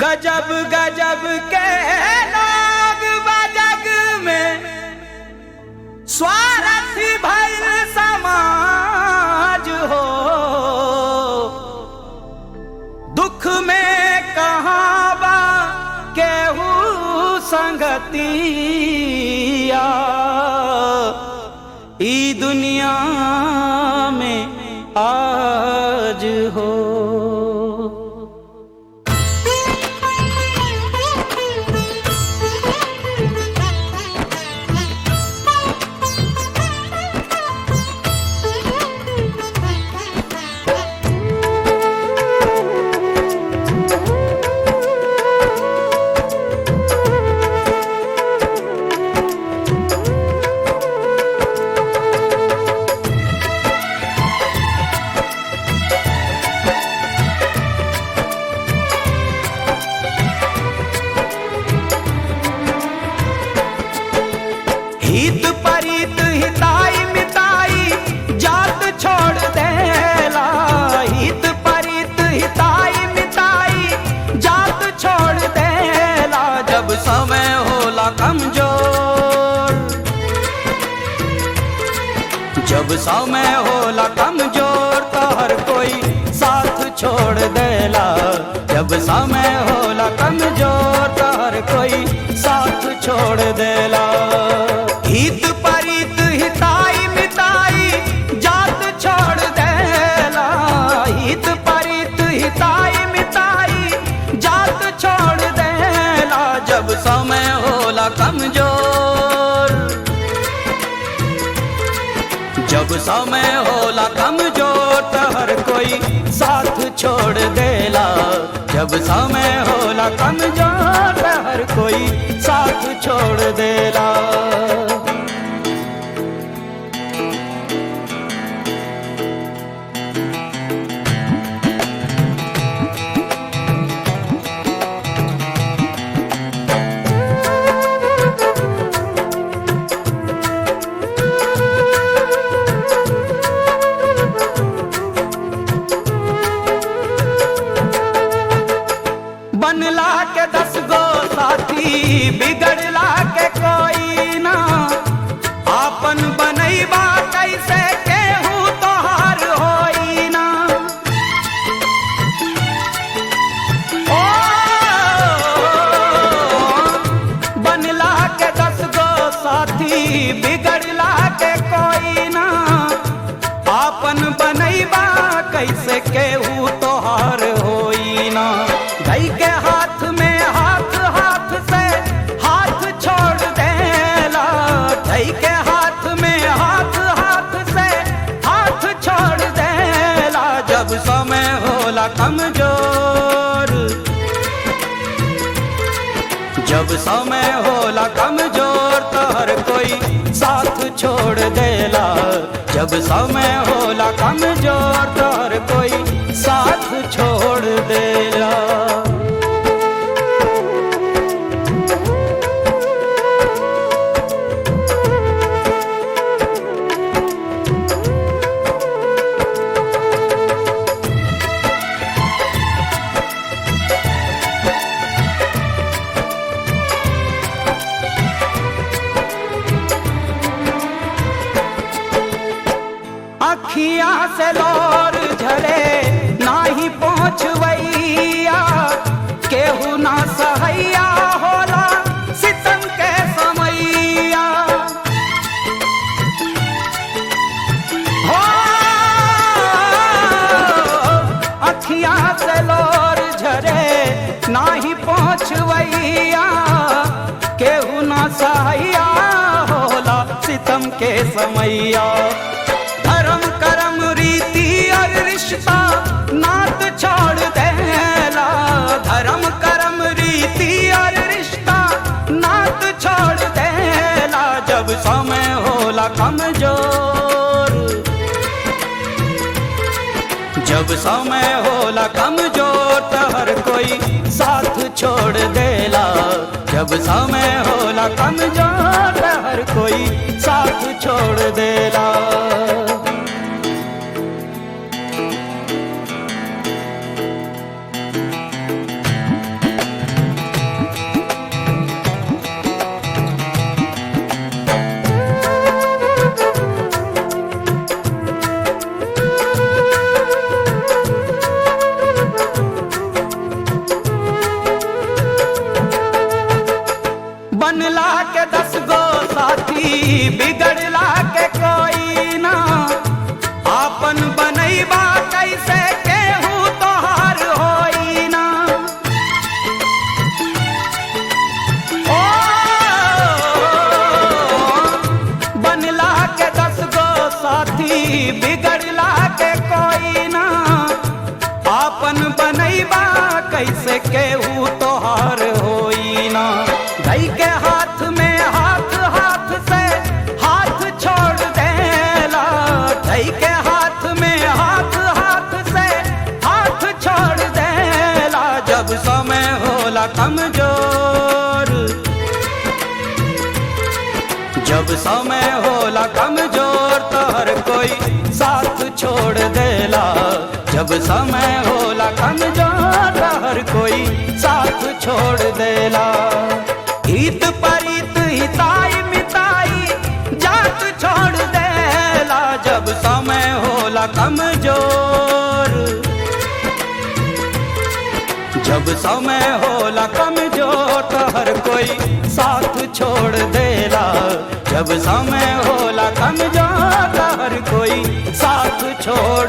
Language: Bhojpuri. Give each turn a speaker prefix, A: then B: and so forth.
A: गजब गजब के लोग बजग में स्वार्थी भइल समाज हो। दुख में कहाँ बा केहू संगतिया, ई दुनिया में आज हो। हित परित हिताई मिताई जात छोड़ देला। हित परित हिताई मिताई जात छोड़ देला। जब समय होला कमजोर, जब समय होला कमजोर तो हर कोई साथ छोड़ देला। जब समय होला कमजोर तो हर कोई साथ छोड़ देला। हित परित हिताई मिताई जात छोड़ देला। हित परित हिताई मिताई जात छोड़ देला। जब समय होला कमजोर, जब समय होला कमजोर तो हर कोई साथ छोड़ देला। जब समय होला कमजोर तो हर कोई साथ छोड़ देला। बनला के 10 गो साथी बिगड़ला के कोई ना। आपन बनैबा कैसे केहू तोहार होई ना। ओ बनला के 10 गो साथी बिगड़ला के कोई ना। आपन बनैबा कैसे केहू तोहार होई ना। धई के हाथ में हाथ हाथ से हाथ छोड़ देला। धई के हाथ में हाथ हाथ से हाथ छोड़ देला। जब समय होला कमजोर, जब समय होला कमजोर तो हर कोई साथ छोड़ देला। जब समय होला कमजोर तो हर कोई साथ छोड़ देला। अखियाँ से लोर झरे नाही पहुँचवैया। केहू ना सहैया होला सितम के समैया। हो अखियाँ से लोर झरे नाही पहुँचवैया। केहू ना सहैया होला सितम के समैया। धर्म कर्म रीति और रिश्ता नात छोड़ देला। धर्म कर्म रीति और रिश्ता नात छोड़ देला। जब समय होला कमजोर, जब समय होला कमजोर तो हर कोई साथ छोड़ देला। जब समय होला कमजोर तो हर कोई साथ छोड़ देला। कैसे केहू तोहार होई ना। धई के हाथ में हाथ, हाथ से हाथ छोड़ देला। धई के हाथ में हाथ, हाथ से हाथ छोड़ देला। जब समय होला कमजोर, जब समय होला कमजोर तो हर कोई साथ छोड़ देला। जब समय होला कमजोर तो हर कोई साथ छोड़ देला। हित परित हिताई मिताई जात छोड़ देला। जब समय होला कमजोर, जब समय होला कमजोर तो हर कोई साथ छोड़ देला। जब समय होला कमजोर तो हर कोई साथ छोड़